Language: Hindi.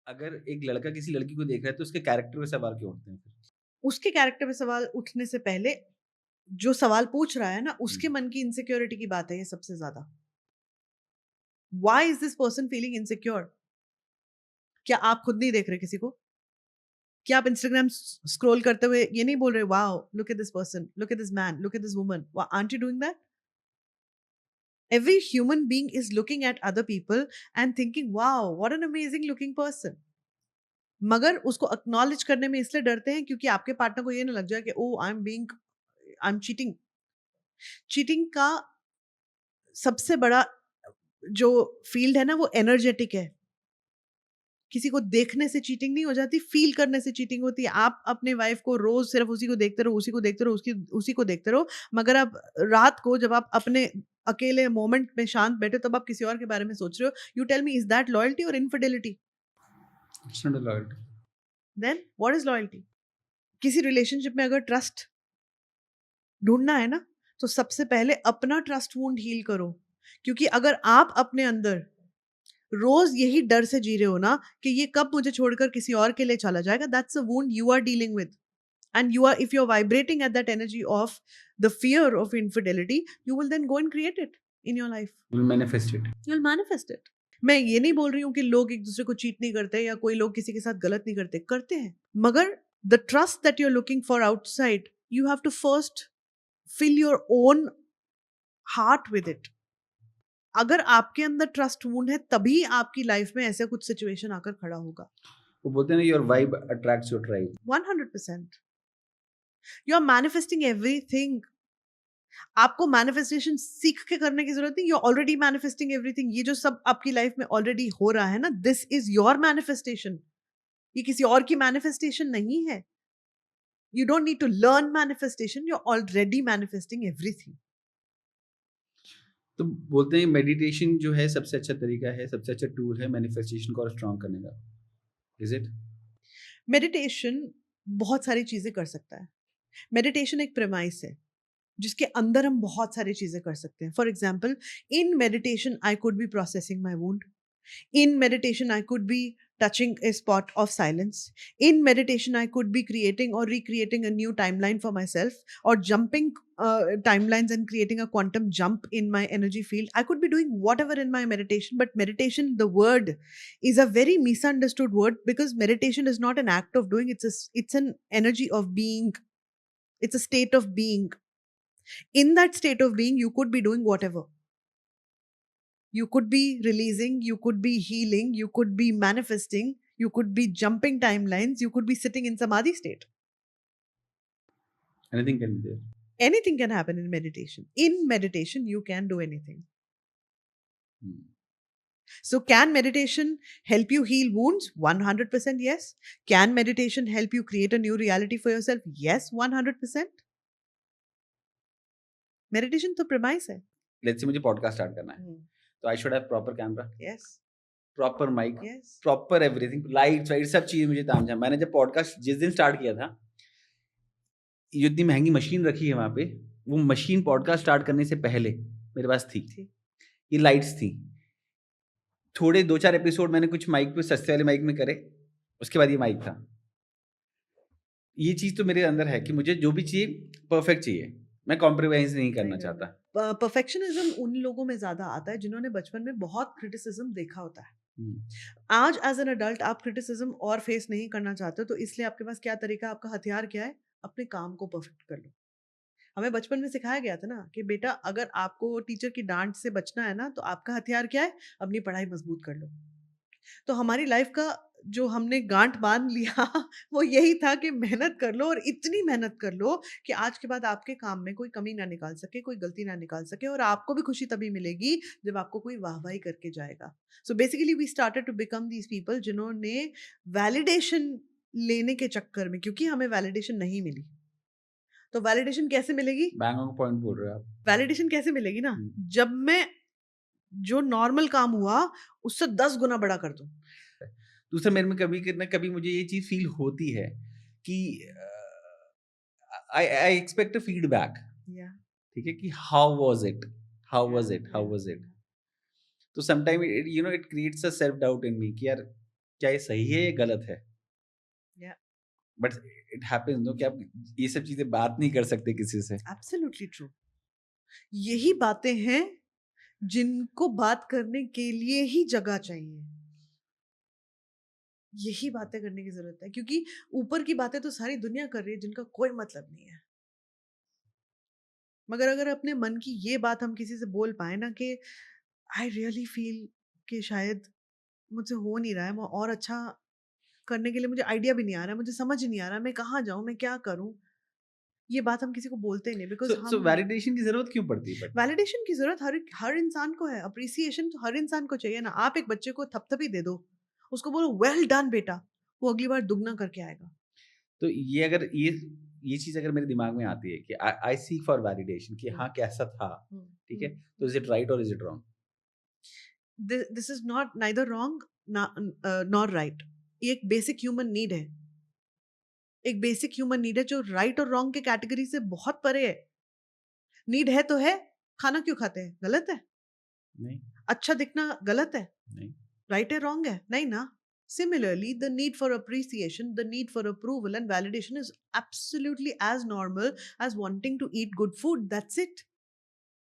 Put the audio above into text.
अगर एक लड़का किसी लड़की को देख रहा है तो उसके कैरेक्टर पे सवाल क्यों उठते हैं फिर? उसके कैरेक्टर पे सवाल उठने से पहले जो सवाल पूछ रहा है ना, उसके हुँ। मन की इनसिक्योरिटी की बात है ये सबसे ज्यादा। Why is this person feeling insecure? क्या आप खुद नहीं देख रहे किसी को? क्या आप इंस्टाग्राम स्क्रॉल करते हुए ये नहीं बोल रहे, wow look at this person, look at this man, look at this woman? Aren't you doing that? Every human being is looking at other people and thinking, wow, what an amazing looking person. मगर उसको अक्नॉलेज करने में इसलिए डरते हैं क्योंकि आपके पार्टनर को ये ना लग जाए कि ओ आई एम चीटिंग। चीटिंग का सबसे बड़ा जो फील्ड है ना, वो एनर्जेटिक है। किसी को देखने से चीटिंग नहीं हो जाती, फील करने से चीटिंग होती है। आप अपने वाइफ को रोज सिर्फ उसी को देखते रहो, उसी को देखते रहो, उसी को देखते रहो, मगर आप रात को जब आप अपने अकेले मोमेंट में शांत बैठे तब आप किसी और के बारे में सोच रहे हो। You tell me, is that loyalty और infidelity? It's not a loyalty. Then what is loyalty? किसी रिलेशनशिप में अगर ट्रस्ट ढूंढना है ना, तो सबसे पहले अपना ट्रस्ट वुंड हील करो। क्योंकि अगर आप अपने अंदर रोज यही डर से जी रहे हो ना कि ये कब मुझे छोड़कर किसी और के लिए चला जाएगा, that's a wound you are dealing with. And you are, if you're vibrating at that energy of the fear of infidelity, you will then go and create it in your life. Will manifest it. You'll manifest it. मैं ये नहीं बोल रही हूँ कि लोग एक दूसरे को चीट नहीं करते या कोई लोग किसी के साथ गलत नहीं करते, करते हैं। मगर the trust that you're looking for outside, you have to first fill your own heart with it. अगर आपके अंदर ट्रस्ट वुंड है तभी आपकी लाइफ में ऐसा कुछ सिचुएशन आकर खड़ा होगा। वो बोलते हैं ना, your vibe attracts your tribe. 100%. You are manifesting everything. आपको मैनिफेस्टेशन सीख के करने की जरूरत नहीं, यू ऑलरेडी मैनिफेस्टिंग एवरीथिंग। ये जो सब आपकी लाइफ में ऑलरेडी हो रहा है ना, दिस इज योर मैनिफेस्टेशन। ये किसी और की मैनिफेस्टेशन नहीं है। You don't need to learn manifestation, you are already manifesting everything. तो बोलते हैं मेडिटेशन जो है सबसे अच्छा तरीका है, सबसे अच्छा टूल है मैनिफेस्टेशन को और स्ट्रॉन्ग करने का। Is it? मेडिटेशन बहुत सारी चीजें कर सकता है। मेडिटेशन एक प्रेमाइस है जिसके अंदर हम बहुत सारी चीजें कर सकते हैं। For example, in meditation I could be processing my wound. In meditation, I could be touching a spot of silence. In meditation, I could be creating or recreating a new timeline for myself, or jumping timelines and creating a quantum jump in my energy field. I could be doing whatever in my meditation, but meditation, the word, is a very misunderstood word because meditation is not an act of doing, it's an energy of being. It's a state of being. In that state of being, you could be doing whatever. You could be releasing, you could be healing, you could be manifesting, you could be jumping timelines, you could be sitting in samadhi state. Anything can be there. Anything can happen in meditation. In meditation, you can do anything. So, can meditation help you heal wounds? 100% yes. Can meditation help you create a new reality for yourself? Yes, 100%. Meditation तो premise है. लेट्स से मुझे पॉडकास्ट स्टार्ट करना है, तो I should have proper camera, Yes, proper mic, yes. Proper everything, lights white सब चीज़ मुझे तामझाम। मैंने जब पॉडकास्ट जिस दिन स्टार्ट किया था, ये इतनी महंगी मशीन रखी है वहाँ पे, वो मशीन पॉडकास्ट स्टार्ट करने से पहले मेरे पास थी। थी। ये लाइट्स थी। थोड़े 2-4 एपिसोड मैंने कुछ माइक पे सस्ते वाले माइक में करे, उसके बाद ये माइक था। ये चीज़ तो मेरे अंदर है कि मुझे जो भी चाहिए परफेक्ट चाहिए, मैं कॉम्प्रोमाइज़ नहीं करना चाहता। परफेक्शनिज्म उन लोगों में ज्यादा आता है जिन्होंने बचपन में बहुत क्रिटिसिज्म देखा होता है। हुँ। आज एज एन अडल्ट आप क्रिटिसिज्म और फेस नहीं करना चाहते, तो इसलिए आपके पास क्या तरीका, आपका हथियार क्या है? अपने काम को परफेक्ट कर लो। हमें बचपन में सिखाया गया था ना कि बेटा अगर आपको टीचर की डांट से बचना है ना, तो आपका हथियार क्या है? अपनी पढ़ाई मजबूत कर लो। तो हमारी लाइफ का जो हमने गांठ बांध लिया वो यही था कि मेहनत कर लो, और इतनी मेहनत कर लो कि आज के बाद आपके काम में कोई कमी ना निकाल सके, कोई गलती ना निकाल सके, और आपको भी खुशी तभी मिलेगी जब आपको कोई वाहवाही करके जाएगा। So basically we started to become these people जिन्होंने वैलिडेशन लेने के चक्कर में, क्योंकि हमें वैलिडेशन नहीं मिली, तो वैलिडेशन कैसे मिलेगी? बैंग ऑन पॉइंट बोल रहे हो आप। वैलिडेशन कैसे मिलेगी ना, हुँ। जब मैं जो नॉर्मल काम हुआ उससे 10 गुना बड़ा कर दूं। दूसरा मेरे में कभी ना कभी मुझे ये चीज़ फ़ील होती है कि आई एक्सपेक्ट अ फीडबैक, या ठीक है, कि how was it? How was it? How या वाज़ इट? तो sometime it creates a self doubt in me कि यार क्या ये सही है या गलत है? Yeah, but it happens no कि आप ये सब चीज़ें बात नहीं कर सकते किसी से। absolutely true. यही बातें हैं जिनको बात करने के लिए ही जगह चाहिए। यही बातें करने की ज़रूरत है, क्योंकि ऊपर की बातें तो सारी दुनिया कर रही है जिनका कोई मतलब नहीं है। मगर अगर अपने मन की ये बात हम किसी से बोल पाएँ ना कि आई रियली फ़ील कि शायद मुझसे हो नहीं रहा है, मैं और अच्छा करने के लिए मुझे आइडिया भी नहीं आ रहा है, मुझे समझ ही नहीं आ रहा है, मैं कहाँ जाऊँ, मैं क्या करूँ? ये बात हम किसी को बोलते ही नहीं, बिकॉज़ सो हम वैलिडेशन की ज़रूरत क्यों पड़ती है बट? वैलिडेशन की ज़रूरत हर इंसान को है, एप्रिसिएशन तो हर इंसान को चाहिए ना। आप एक बच्चे को थपथपी दे दो, उसको बोलो वेल डन बेटा, वो अगली बार दुगना करके आएगा। तो ये अगर ये चीज़ अगर मेरे दिमाग में आती है कि आई आई सीक फॉर वैलिडेशन कि हुँ, हाँ, कैसा था, हुँ, ठीक है? हुँ, तो हुँ। इज़ इट राइट और is it wrong? This is not neither wrong nor right. ये एक बेसिक ह्यूमन नीड है। एक बेसिक ह्यूमन नीड है जो राइट और रॉन्ग के कैटेगरी से बहुत परे है। नीड है तो है, खाना क्यों खाते हैं? गलत है? नहीं, अच्छा दिखना गलत है? नहीं। राइट है, रॉन्ग है? नहीं ना? Similarly, the need for appreciation, the need for approval and validation is absolutely as normal as wanting to eat good food. That's it.